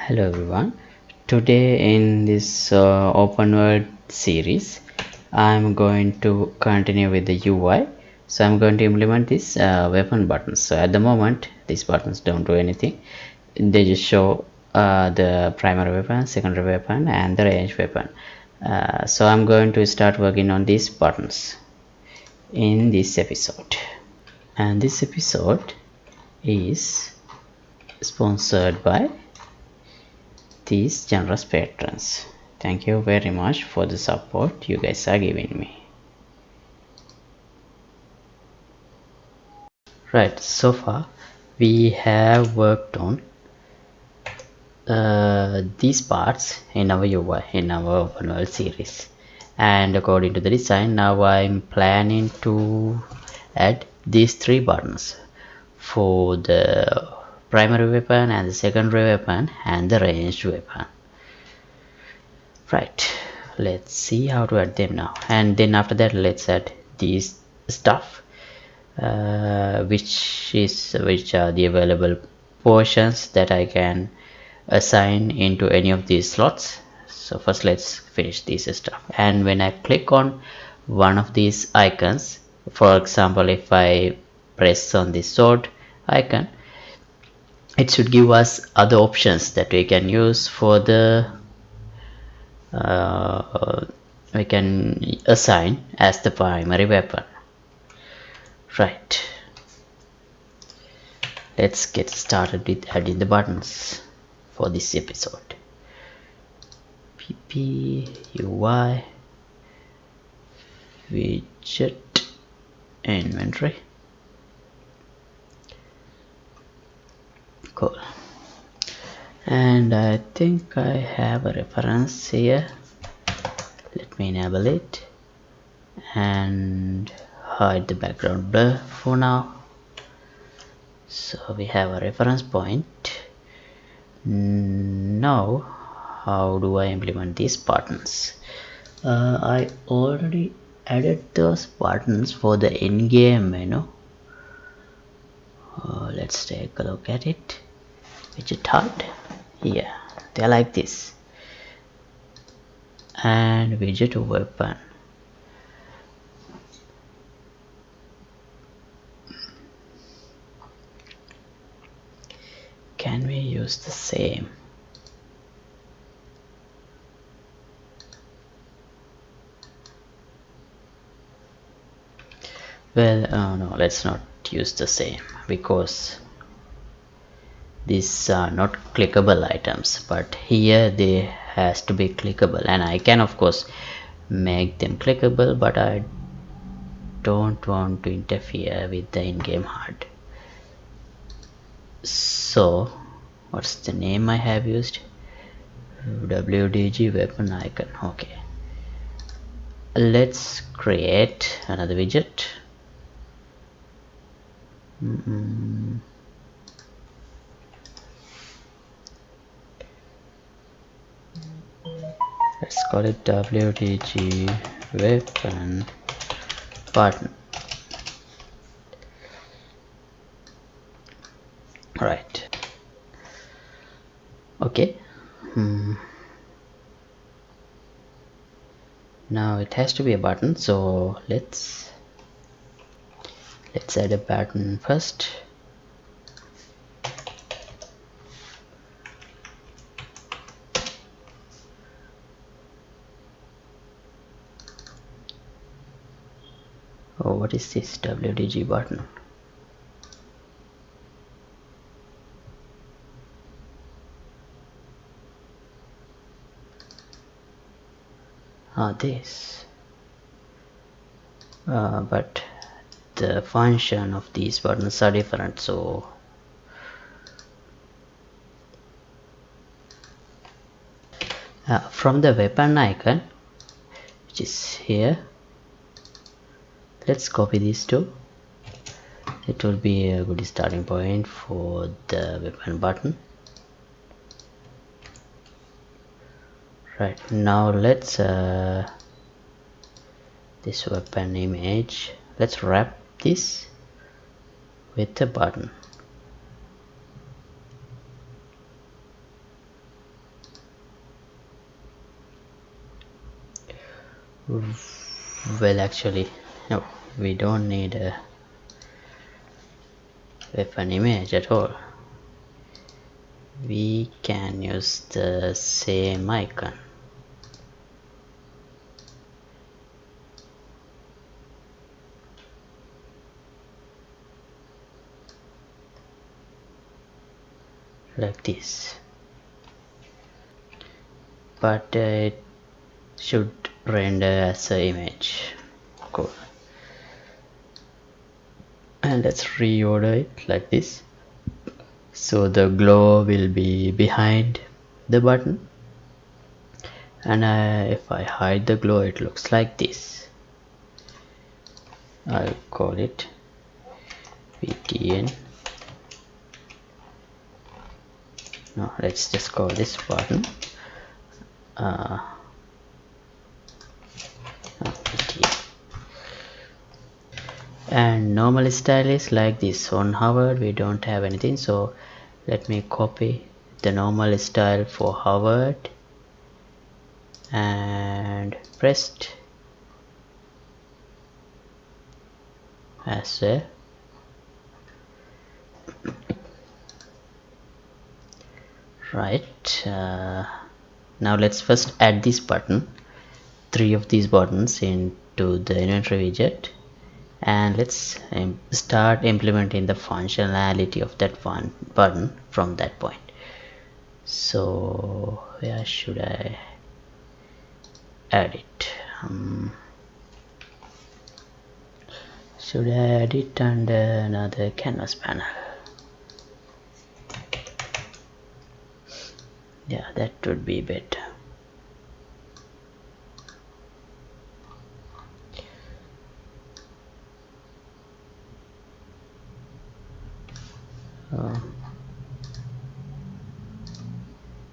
Hello everyone. Today in this open world series I'm going to continue with the UI. So I'm going to implement this weapon buttons. So at the moment these buttons don't do anything. They just show the primary weapon, secondary weapon and the range weapon. So I'm going to start working on these buttons in this episode. And this episode is sponsored by these generous patrons. Thank you very much for the support you guys are giving me. Right, so far we have worked on these parts in our UI, in our open world series, and according to the design now I'm planning to add these three buttons for the primary weapon and the secondary weapon and the ranged weapon. Right, let's see how to add them now, and then after that let's add these stuff which are the available portions that I can assign into any of these slots. So first let's finish this stuff, and when I click on one of these icons, for example if I press on the sword icon, it should give us other options that we can use for the we can assign as the primary weapon. Right, let's get started with adding the buttons for this episode. pp UI widget inventory. Cool. And I think I have a reference here. Let me enable it and hide the background blur for now. So we have a reference point. Now how do I implement these buttons? I already added those buttons for the in-game menu. Let's take a look at it. Widget HUD. Yeah, they're like this. And widget weapon. Can we use the same? Well, no, let's not use the same because these are not clickable items, but here they has to be clickable, and I can of course make them clickable, but I don't want to interfere with the in-game HUD. So what's the name I have used? WDG weapon icon. Okay, let's create another widget. Let's call it WDG weapon button. Right, okay. Now it has to be a button, so let's add a button first. Oh, what is this WDG button? This. But the function of these buttons are different, so from the weapon icon, which is here, let's copy these two. It will be a good starting point for the weapon button. Right, now let's this weapon image, let's wrap this with the button. Well, actually, no, we don't need a weapon image at all. We can use the same icon. Like this, but it should render as an image. Cool. And let's reorder it like this, so the glow will be behind the button, and if I hide the glow, it looks like this. I'll call it btn. No, let's just call this button btn. And normal style is like this. On hovered we don't have anything, so let me copy the normal style for hovered and pressed as well. Right, now let's first add this button, 3 of these buttons into the inventory widget, and let's start implementing the functionality of that one button from that point. So where should I add it? Should I add it under another canvas panel? Yeah, that would be better.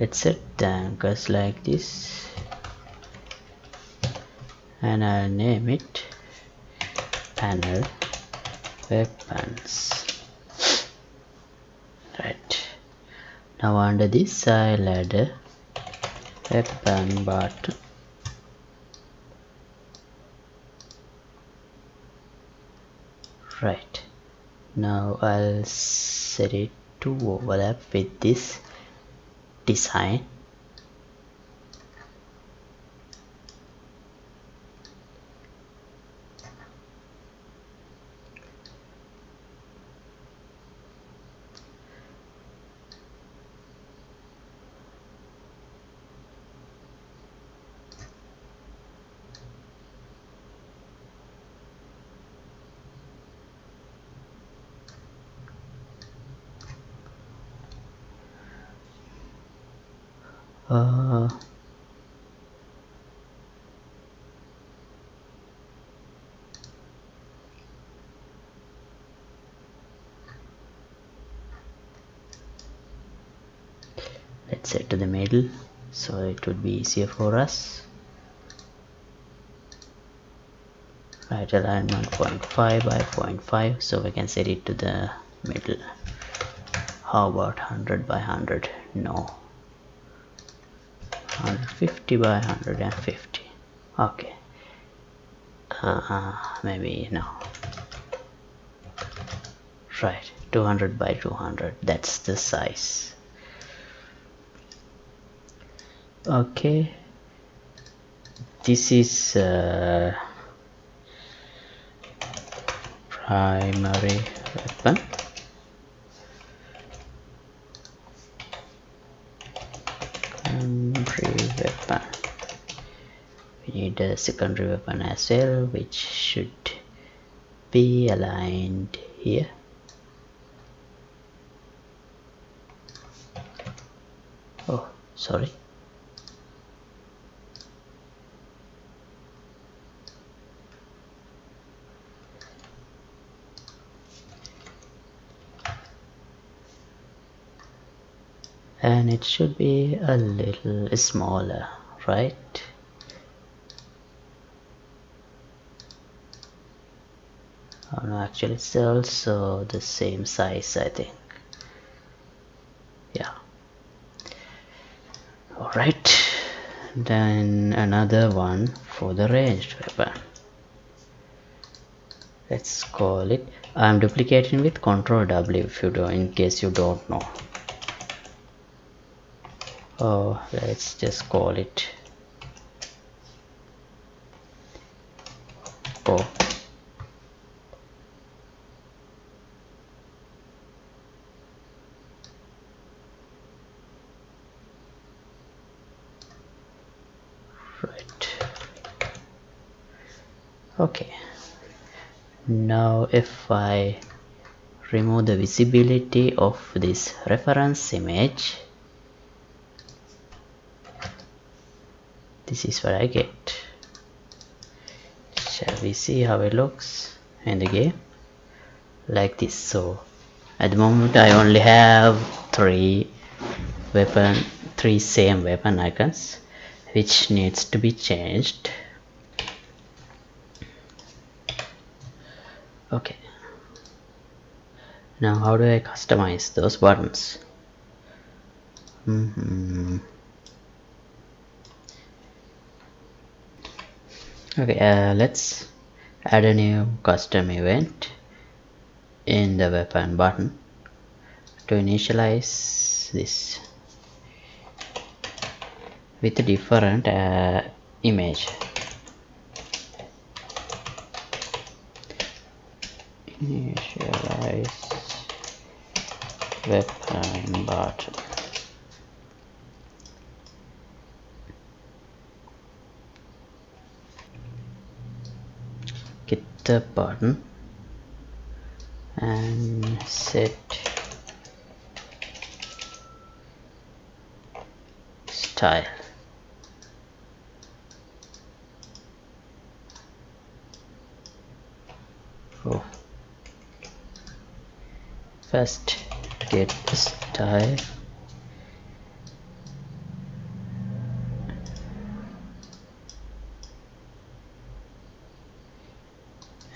Let's set the anchors like this, and I'll name it panel weapons. Right, now under this I'll add a weapon button. Right, now I'll set it to overlap with this design. Let's set to the middle so it would be easier for us. Right, alignment 0.5 by 0.5, so we can set it to the middle. How about 100 by 100? No, 150 by 150. Okay, maybe no. Right, 200 by 200, that's the size. Okay, this is primary weapon. Secondary weapon. We need a secondary weapon as well, which should be aligned here. Oh, sorry. And it should be a little smaller, right? Oh no, actually it's also the same size, I think. Yeah. Alright, then another one for the ranged weapon. Let's call it, I'm duplicating with Ctrl W if you do, in case you don't know. Oh, let's just call it O. Right. Okay. Now if I remove the visibility of this reference image, this is what I get. Shall we see how it looks in the game? Like this. So at the moment I only have three same weapon icons, which needs to be changed. Okay, now how do I customize those buttons? Okay, let's add a new custom event in the weapon button to initialize this with a different image. Initialize weapon button. Get the button and set style. Oh, first get the style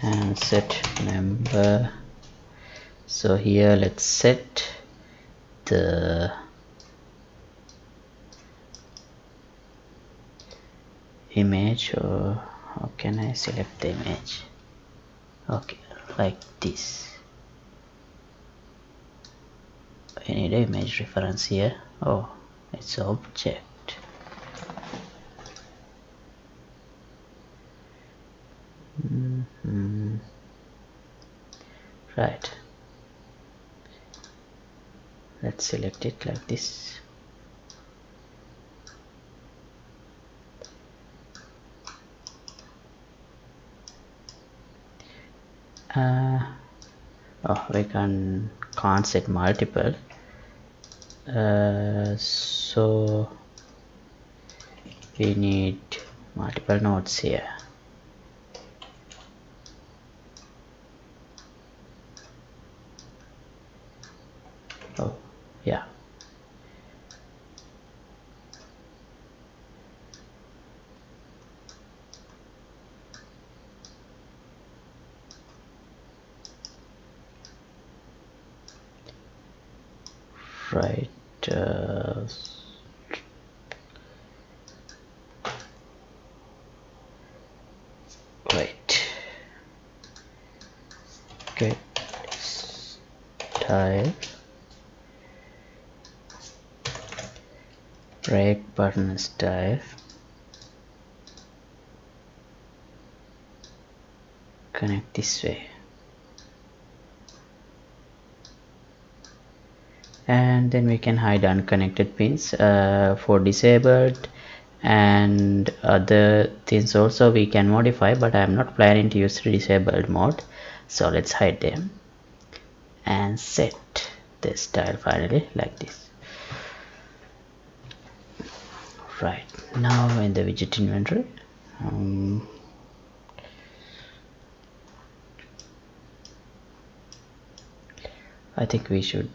and set member. So here let's set the image, or how can I select the image? Okay, like this. I need an image reference here. Oh, it's object. Right, let's select it like this. Oh, we can't set multiple, so we need multiple nodes here. Oh yeah, right. Wait, get style break button style, connect this way, and then we can hide unconnected pins for disabled, and other things also we can modify, but I am not planning to use disabled mode, so let's hide them and set the style finally like this. Right, now in the widget inventory, I think we should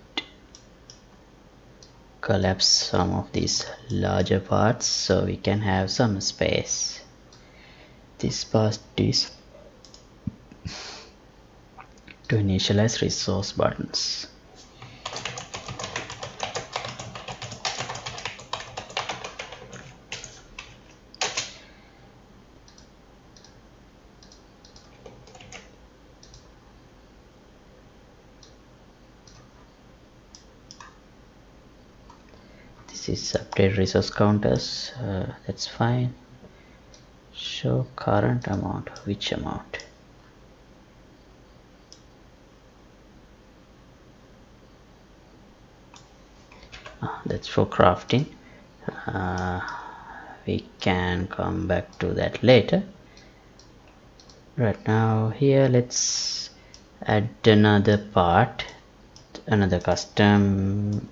collapse some of these larger parts so we can have some space. This part is to initialize resource buttons. This is update resource counters. That's fine. Show current amount. Which amount? That's for crafting. We can come back to that later. Right now here let's add another part, another custom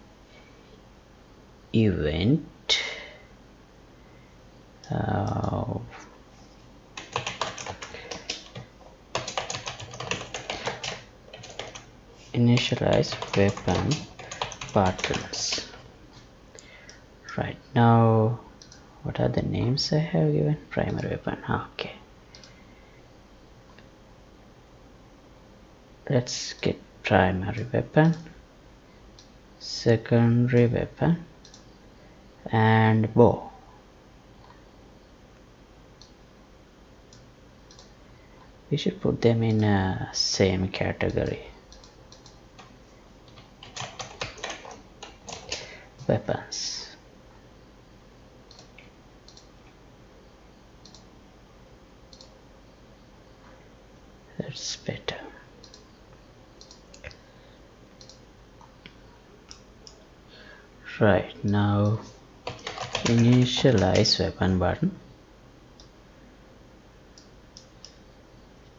event. Initialize weapon buttons. Right now, what are the names I have given? Primary weapon. Okay. Let's get primary weapon, secondary weapon, and bow. We should put them in a same category. Weapons. That's better. Right now, initialize weapon button.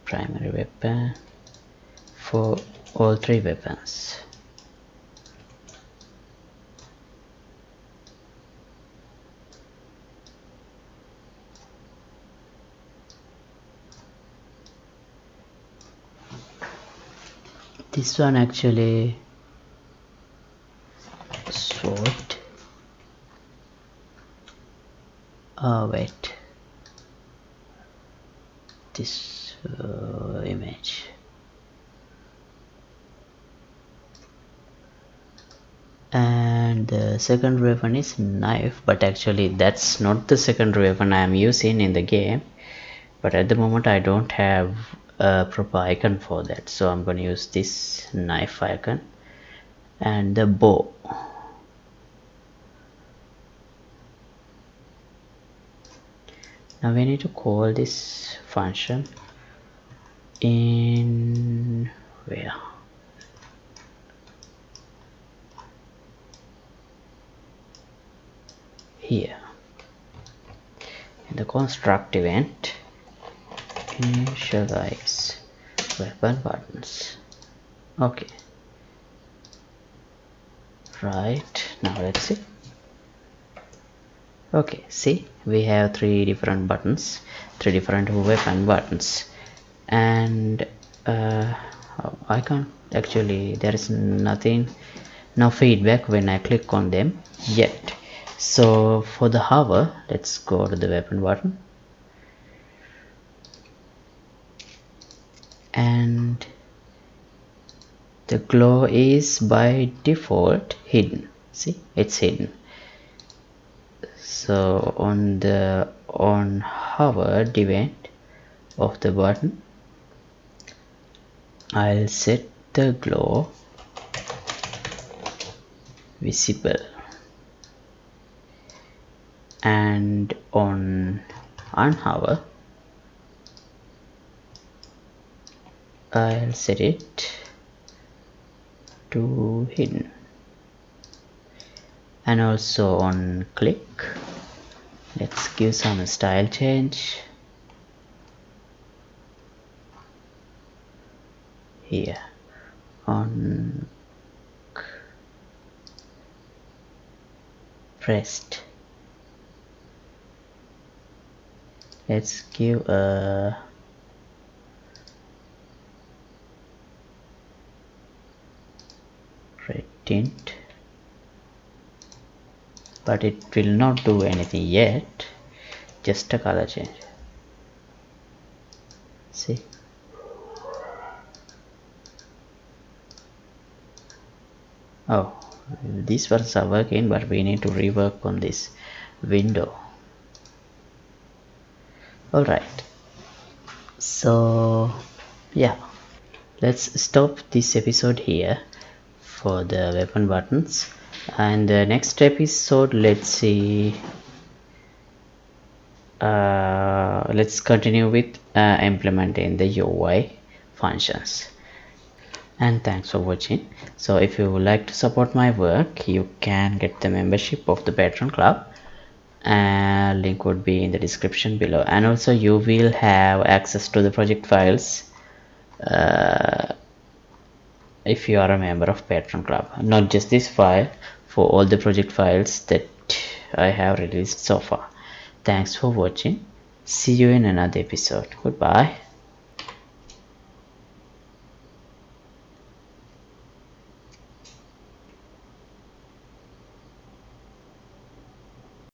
Primary weapon for all three weapons. This one actually sword. Wait, this image. And the second weapon is knife, but actually that's not the second weapon I am using in the game. But at the moment I don't have a proper icon for that, so I'm going to use this knife icon. And the bow. Now we need to call this function in where? Here. In the construct event, initialize weapon buttons. Okay. Right, now let's see. Okay, see, we have three different buttons, three different weapon buttons, and I can't actually, there is nothing, no feedback when I click on them yet. So for the hover, let's go to the weapon button, and the glow is by default hidden. See, it's hidden. So on the hover event of the button, I'll set the glow visible, and on unhover I'll set it to hidden, and also on click let's give some style change here. On pressed, let's give a red tint, but it will not do anything yet, just a color change. See, oh, these ones are working, but we need to rework on this window. Alright, so yeah, let's stop this episode here for the weapon buttons, And the next episode, let's see, let's continue with implementing the UI functions. And thanks for watching. So if you would like to support my work, you can get the membership of the Patreon club, and link would be in the description below. And also you will have access to the project files if you are a member of Patreon club. Not just this file, for all the project files that I have released so far. Thanks for watching. See you in another episode. Goodbye.